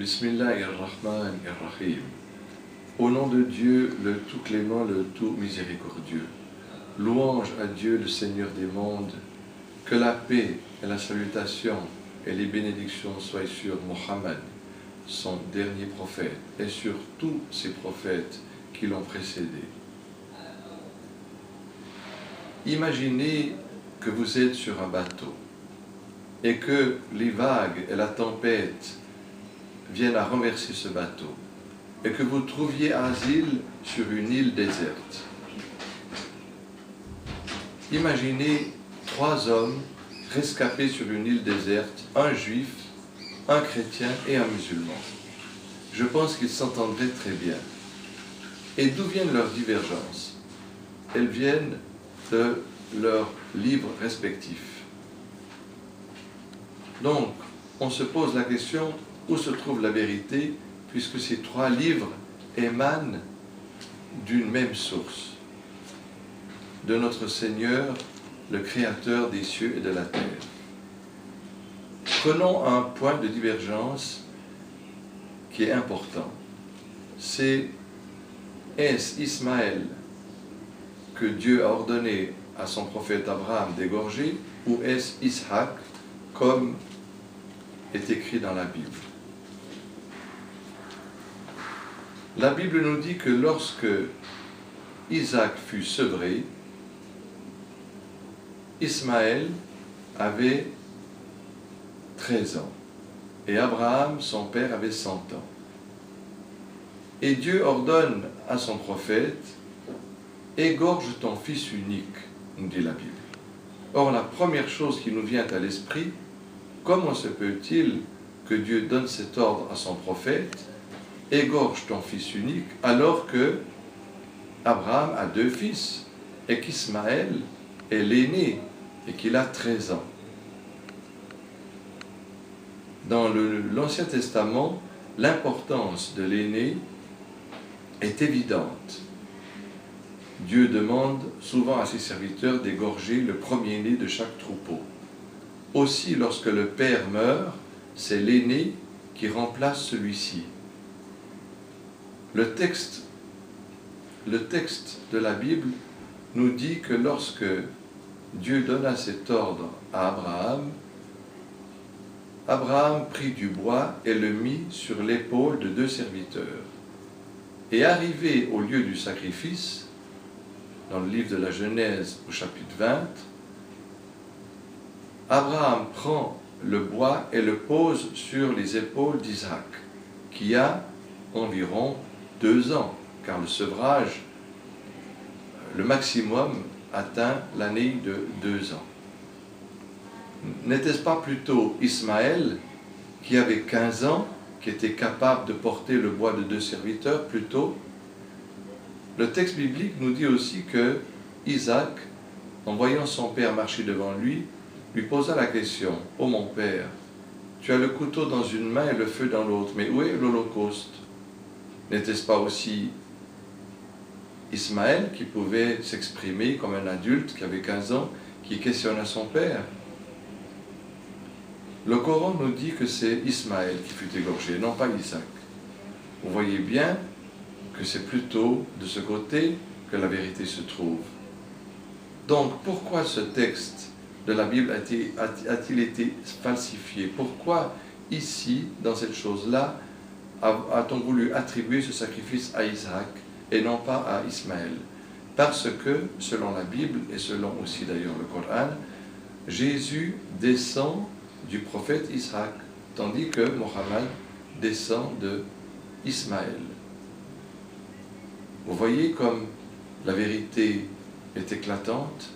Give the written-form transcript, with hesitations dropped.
Bismillahirrahmanirrahim. Au nom de Dieu, le tout clément, le tout miséricordieux. Louange à Dieu, le Seigneur des mondes. Que la paix et la salutation et les bénédictions soient sur Mohammed, son dernier prophète, et sur tous ces prophètes qui l'ont précédé. Imaginez que vous êtes sur un bateau et que les vagues et la tempête viennent à renverser ce bateau et que vous trouviez asile sur une île déserte. Imaginez 3 hommes rescapés sur une île déserte, un juif, un chrétien et un musulman. Je pense qu'ils s'entendraient très bien. Et d'où viennent leurs divergences? Elles viennent de leurs livres respectifs. Donc, on se pose la question, où se trouve la vérité, puisque ces 3 livres émanent d'une même source, de notre Seigneur, le Créateur des cieux et de la terre. Prenons un point de divergence qui est important. C'est est-ce Ismaël que Dieu a ordonné à son prophète Abraham d'égorger, ou est-ce Isaac, comme est écrit dans la Bible? La Bible nous dit que lorsque Isaac fut sevré, Ismaël avait 13 ans et Abraham, son père, avait 100 ans. Et Dieu ordonne à son prophète: égorge ton fils unique, nous dit la Bible. Or, la première chose qui nous vient à l'esprit, comment se peut-il que Dieu donne cet ordre à son prophète, égorge ton fils unique, alors que Abraham a 2 fils et qu'Ismaël est l'aîné et qu'il a 13 ans. Dans l'Ancien Testament, l'importance de l'aîné est évidente. Dieu demande souvent à ses serviteurs d'égorger le premier-né de chaque troupeau. Aussi, lorsque le père meurt, c'est l'aîné qui remplace celui-ci. Le texte de la Bible nous dit que lorsque Dieu donna cet ordre à Abraham, Abraham prit du bois et le mit sur l'épaule de 2 serviteurs. Et arrivé au lieu du sacrifice, dans le livre de la Genèse au chapitre 20, Abraham prend le bois et le pose sur les épaules d'Isaac, qui a environ 2 ans, car le sevrage, le maximum, atteint l'année de 2 ans. N'était-ce pas plutôt Ismaël, qui avait 15 ans, qui était capable de porter le bois de 2 serviteurs plus tôt? Le texte biblique nous dit aussi que Isaac, en voyant son père marcher devant lui posa la question: « Oh mon père, tu as le couteau dans une main et le feu dans l'autre, mais où est l'Holocauste ?» N'était-ce pas aussi Ismaël qui pouvait s'exprimer comme un adulte qui avait 15 ans, qui questionna son père? Le Coran nous dit que c'est Ismaël qui fut égorgé, non pas Isaac. Vous voyez bien que c'est plutôt de ce côté que la vérité se trouve. Donc, pourquoi ce texte de la Bible a-t-il été falsifié? Pourquoi, ici, dans cette chose-là, a-t-on voulu attribuer ce sacrifice à Isaac et non pas à Ismaël? Parce que, selon la Bible, et selon aussi d'ailleurs le Coran, Jésus descend du prophète Isaac, tandis que Mohammed descend de Ismaël. Vous voyez comme la vérité est éclatante.